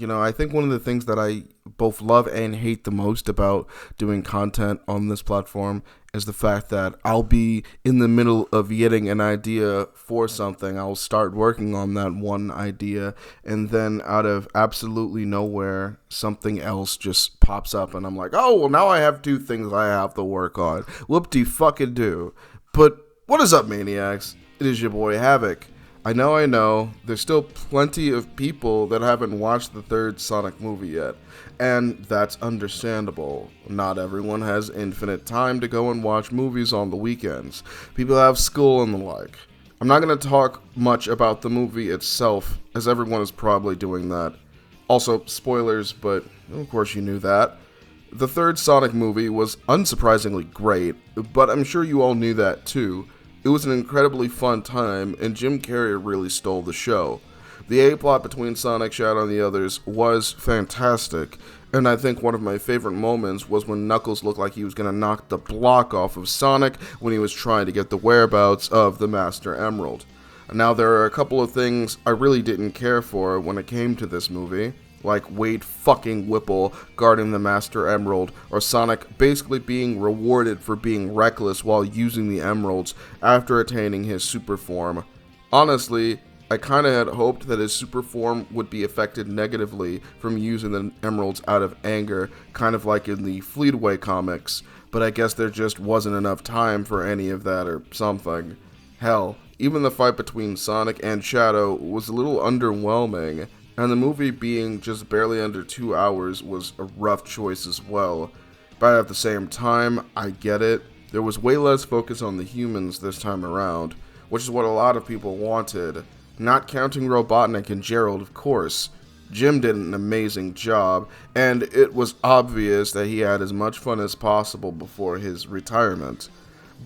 I think one of the things that I both love and hate the most about doing content on this platform is the fact that I'll be in the middle of getting an idea for something. I'll start working on that one idea, and then out of absolutely nowhere, something else just pops up, and I'm like, oh, well, now I have two things I have to work on. Whoop-de-fucking-do. But what is up, maniacs? It is your boy, Havoc. I know, there's still plenty of people that haven't watched the third Sonic movie yet, and that's understandable. Not everyone has infinite time to go and watch movies on the weekends. People have school and the like. I'm not going to talk much about the movie itself, as everyone is probably doing that. Also, spoilers, but of course you knew that. The third Sonic movie was unsurprisingly great, but I'm sure you all knew that too. It was an incredibly fun time, and Jim Carrey really stole the show. The A-plot between Sonic, Shadow, and the others was fantastic, and I think one of my favorite moments was when Knuckles looked like he was going to knock the block off of Sonic when he was trying to get the whereabouts of the Master Emerald. Now, there are a couple of things I really didn't care for when it came to this movie, like Wade fucking Whipple guarding the Master Emerald, or Sonic basically being rewarded for being reckless while using the emeralds after attaining his super form. Honestly, I kinda had hoped that his super form would be affected negatively from using the emeralds out of anger, kind of like in the Fleetway comics, but I guess there just wasn't enough time for any of that or something. Hell, even the fight between Sonic and Shadow was a little underwhelming, and the movie being just barely under 2 hours was a rough choice as well. But at the same time, I get it. There was way less focus on the humans this time around, which is what a lot of people wanted. Not counting Robotnik and Gerald, of course. Jim did an amazing job, and it was obvious that he had as much fun as possible before his retirement.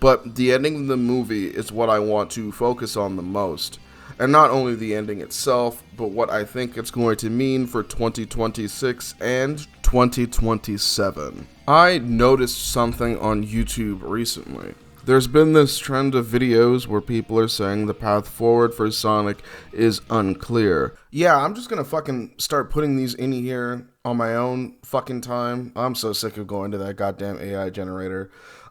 But the ending of the movie is what I want to focus on the most. And not only the ending itself, but what I think it's going to mean for 2026 and 2027. I noticed something on YouTube recently. There's been this trend of videos where people are saying the path forward for Sonic is unclear. Yeah, I'm just gonna fucking start putting these in here on my own fucking time. I'm so sick of going to that goddamn AI generator.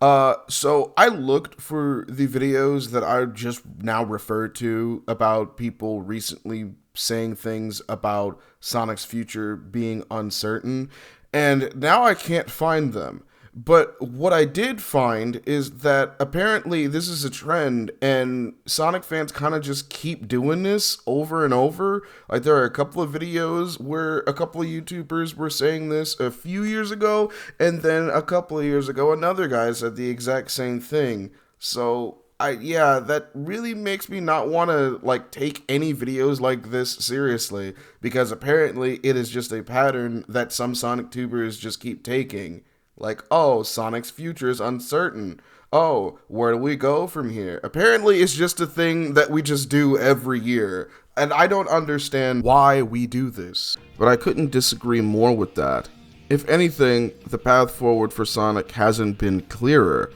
So I looked for the videos that I just now referred to about people recently saying things about Sonic's future being uncertain, and now I can't find them. But what I did find is that apparently this is a trend, and Sonic fans kind of just keep doing this over and over. Like, there are a couple of videos where a couple of YouTubers were saying this a few years ago, and then a couple of years ago another guy said the exact same thing. So, that really makes me not want to, take any videos like this seriously, because apparently it is just a pattern that some Sonic tubers just keep taking. Like, oh, Sonic's future is uncertain. Oh, where do we go from here? Apparently, it's just a thing that we just do every year. And I don't understand why we do this. But I couldn't disagree more with that. If anything, the path forward for Sonic hasn't been clearer.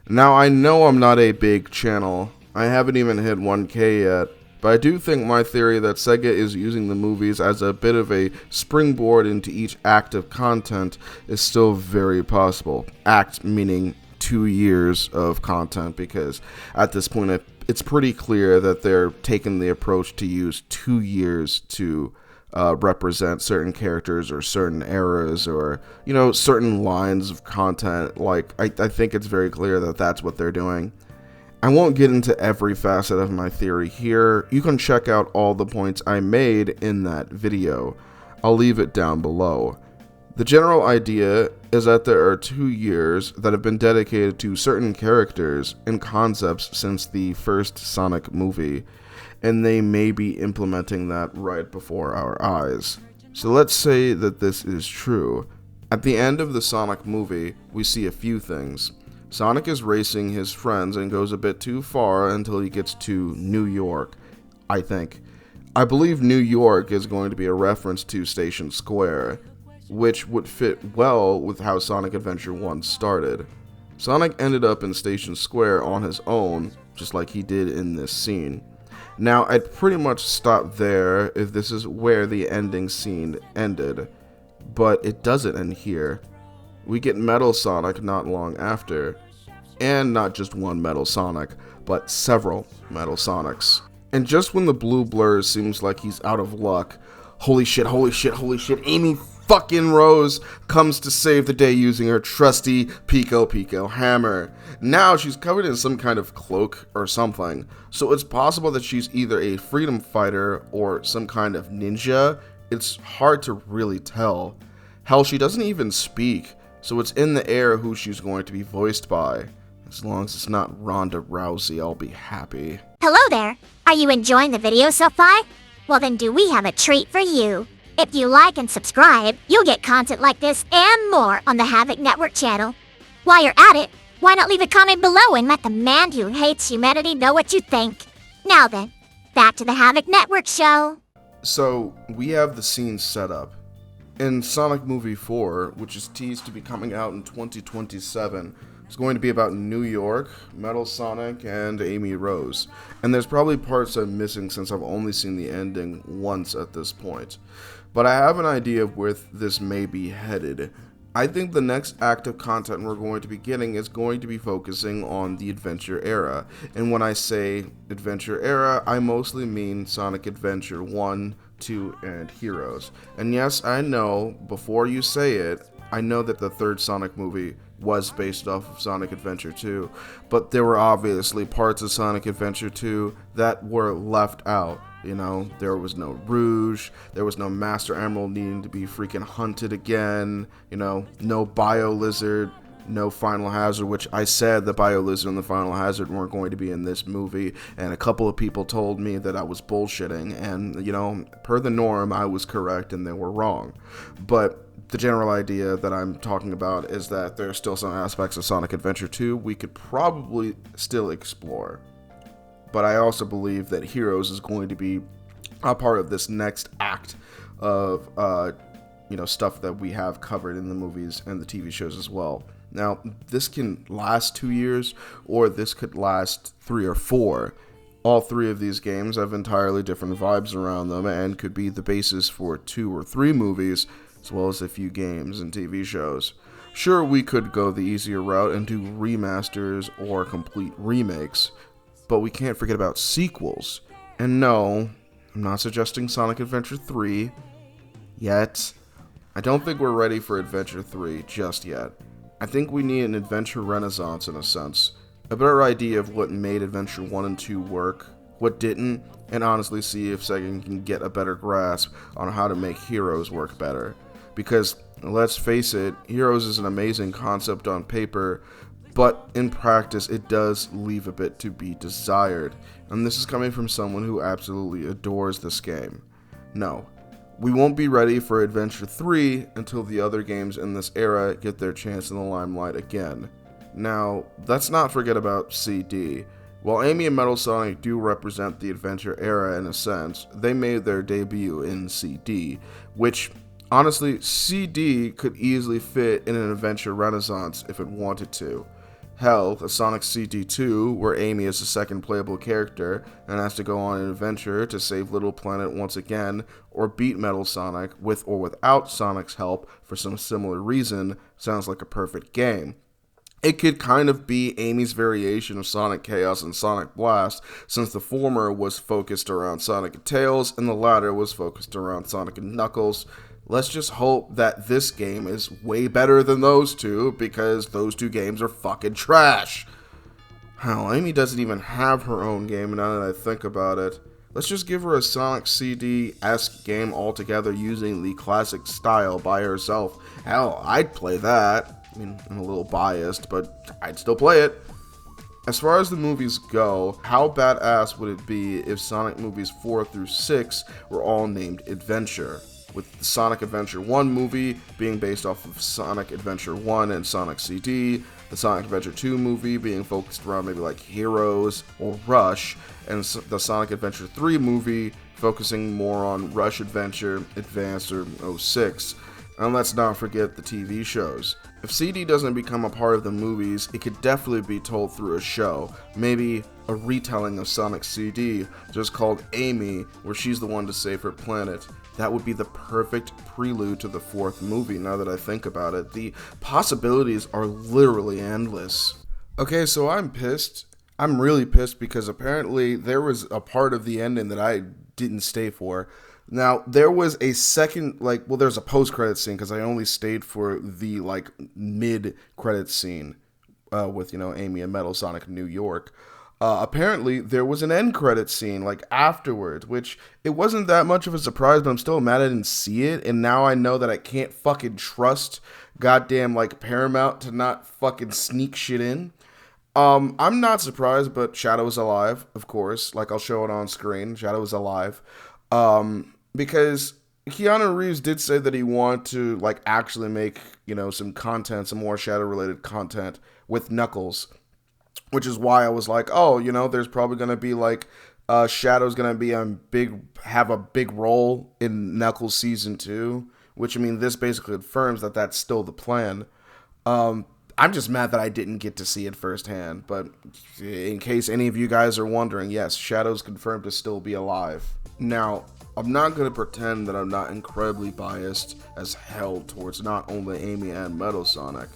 Now, I know I'm not a big channel. I haven't even hit 1K yet. But I do think my theory that Sega is using the movies as a bit of a springboard into each act of content is still very possible. Act meaning 2 years of content, because at this point it's pretty clear that they're taking the approach to use 2 years to represent certain characters or certain eras or, certain lines of content. I think it's very clear that that's what they're doing. I won't get into every facet of my theory here. You can check out all the points I made in that video. I'll leave it down below. The general idea is that there are 2 years that have been dedicated to certain characters and concepts since the first Sonic movie, and they may be implementing that right before our eyes. So let's say that this is true. At the end of the Sonic movie, we see a few things. Sonic is racing his friends and goes a bit too far until he gets to New York, I think. I believe New York is going to be a reference to Station Square, which would fit well with how Sonic Adventure 1 started. Sonic ended up in Station Square on his own, just like he did in this scene. Now, I'd pretty much stop there if this is where the ending scene ended, but it doesn't end here. We get Metal Sonic not long after, and not just one Metal Sonic, but several Metal Sonics. And just when the blue blur seems like he's out of luck, holy shit, Amy fucking Rose comes to save the day using her trusty Pico hammer. Now she's covered in some kind of cloak or something, so it's possible that she's either a freedom fighter or some kind of ninja. It's hard to really tell. Hell, she doesn't even speak, so it's in the air who she's going to be voiced by. As long as it's not Ronda Rousey, I'll be happy. Hello there! Are you enjoying the video so far? Well then do we have a treat for you. If you like and subscribe, you'll get content like this and more on the Havoc Network channel. While you're at it, why not leave a comment below and let the man who hates humanity know what you think. Now then, back to the Havoc Network show. So, we have the scene set up. In Sonic Movie 4, which is teased to be coming out in 2027, it's going to be about New York, Metal Sonic, and Amy Rose. And there's probably parts I'm missing since I've only seen the ending once at this point. But I have an idea of where this may be headed. I think the next act of content we're going to be getting is going to be focusing on the Adventure era. And when I say Adventure era, I mostly mean Sonic Adventure 1, 2, and Heroes. And yes, I know, before you say it, I know that the third Sonic movie was based off of Sonic Adventure 2, but there were obviously parts of Sonic Adventure 2 that were left out. You know, there was no Rouge, there was no Master Emerald needing to be freaking hunted again, you know, no Bio Lizard, no Final Hazard, which I said the Bio Lizard and the Final Hazard weren't going to be in this movie, and a couple of people told me that I was bullshitting, and, you know, per the norm, I was correct and they were wrong. But the general idea that I'm talking about is that there are still some aspects of Sonic Adventure 2 we could probably still explore. But I also believe that Heroes is going to be a part of this next act of, stuff that we have covered in the movies and the TV shows as well. Now, this can last 2 years, or this could last 3 or 4. All 3 of these games have entirely different vibes around them and could be the basis for 2 or 3 movies, as well as a few games and TV shows. Sure, we could go the easier route and do remasters or complete remakes, but we can't forget about sequels. And no, I'm not suggesting Sonic Adventure 3 yet. I don't think we're ready for Adventure 3 just yet. I think we need an adventure renaissance in a sense. A better idea of what made Adventure 1 and 2 work, what didn't, and honestly see if Sega can get a better grasp on how to make Heroes work better. Because, let's face it, Heroes is an amazing concept on paper, but in practice it does leave a bit to be desired, and this is coming from someone who absolutely adores this game. No, we won't be ready for Adventure 3 until the other games in this era get their chance in the limelight again. Now, let's not forget about CD. While Amy and Metal Sonic do represent the Adventure era in a sense, they made their debut in CD, which, honestly, CD could easily fit in an Adventure Renaissance if it wanted to. Hell, a Sonic CD2, where Amy is the second playable character and has to go on an adventure to save Little Planet once again, or beat Metal Sonic with or without Sonic's help for some similar reason, sounds like a perfect game. It could kind of be Amy's variation of Sonic Chaos and Sonic Blast, since the former was focused around Sonic and Tails and the latter was focused around Sonic and Knuckles. Let's just hope that this game is way better than those two, because those 2 games are fucking trash. Hell, Amy doesn't even have her own game now that I think about it. Let's just give her a Sonic CD-esque game altogether using the classic style by herself. Hell, I'd play that. I mean, I'm a little biased, but I'd still play it. As far as the movies go, how badass would it be if Sonic movies 4 through 6 were all named Adventure? With the Sonic Adventure 1 movie being based off of Sonic Adventure 1 and Sonic CD, the Sonic Adventure 2 movie being focused around maybe like Heroes or Rush, and the Sonic Adventure 3 movie focusing more on Rush Adventure, Advanced, or 06. And let's not forget the TV shows. If CD doesn't become a part of the movies, it could definitely be told through a show. Maybe a retelling of Sonic CD, just called Amy, where she's the one to save her planet. That would be the perfect prelude to the fourth movie, now that I think about it. The possibilities are literally endless. Okay, so I'm pissed. I'm really pissed because apparently there was a part of the ending that I didn't stay for. Now, there was a second, there's a post-credit scene because I only stayed for the, mid-credit scene with, Amy and Metal Sonic New York. Apparently, there was an end credit scene, afterwards, which it wasn't that much of a surprise, but I'm still mad I didn't see it, and now I know that I can't fucking trust goddamn, Paramount to not fucking sneak shit in. I'm not surprised, but Shadow is alive, of course. I'll show it on screen. Shadow is alive. Because Keanu Reeves did say that he wanted to, actually make, some content, some more Shadow-related content with Knuckles. Which is why I was like, oh, there's probably going to be, Shadow's going to be have a big role in Knuckles Season 2. Which, this basically confirms that that's still the plan. I'm just mad that I didn't get to see it firsthand. But in case any of you guys are wondering, yes, Shadow's confirmed to still be alive. Now, I'm not going to pretend that I'm not incredibly biased as hell towards not only Amy and Metal Sonic.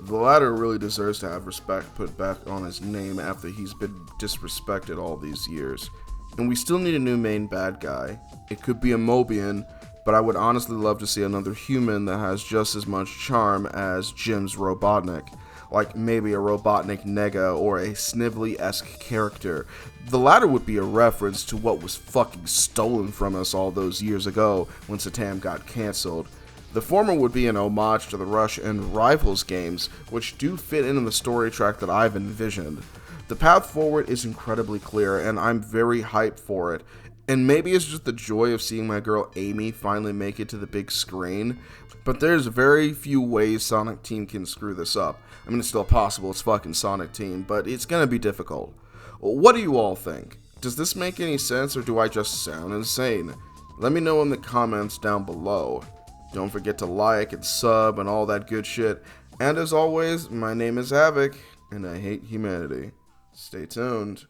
The latter really deserves to have respect put back on his name after he's been disrespected all these years. And we still need a new main bad guy. It could be a Mobian, but I would honestly love to see another human that has just as much charm as Jim's Robotnik. Maybe a Robotnik Nega or a Snively-esque character. The latter would be a reference to what was fucking stolen from us all those years ago when Satam got cancelled. The former would be an homage to the Rush and Rivals games, which do fit into the story track that I've envisioned. The path forward is incredibly clear, and I'm very hyped for it. And maybe it's just the joy of seeing my girl Amy finally make it to the big screen, but there's very few ways Sonic Team can screw this up. It's still possible, it's fucking Sonic Team, but it's gonna be difficult. What do you all think? Does this make any sense, or do I just sound insane? Let me know in the comments down below. Don't forget to like and sub and all that good shit. And as always, my name is Havoc, and I hate humanity. Stay tuned.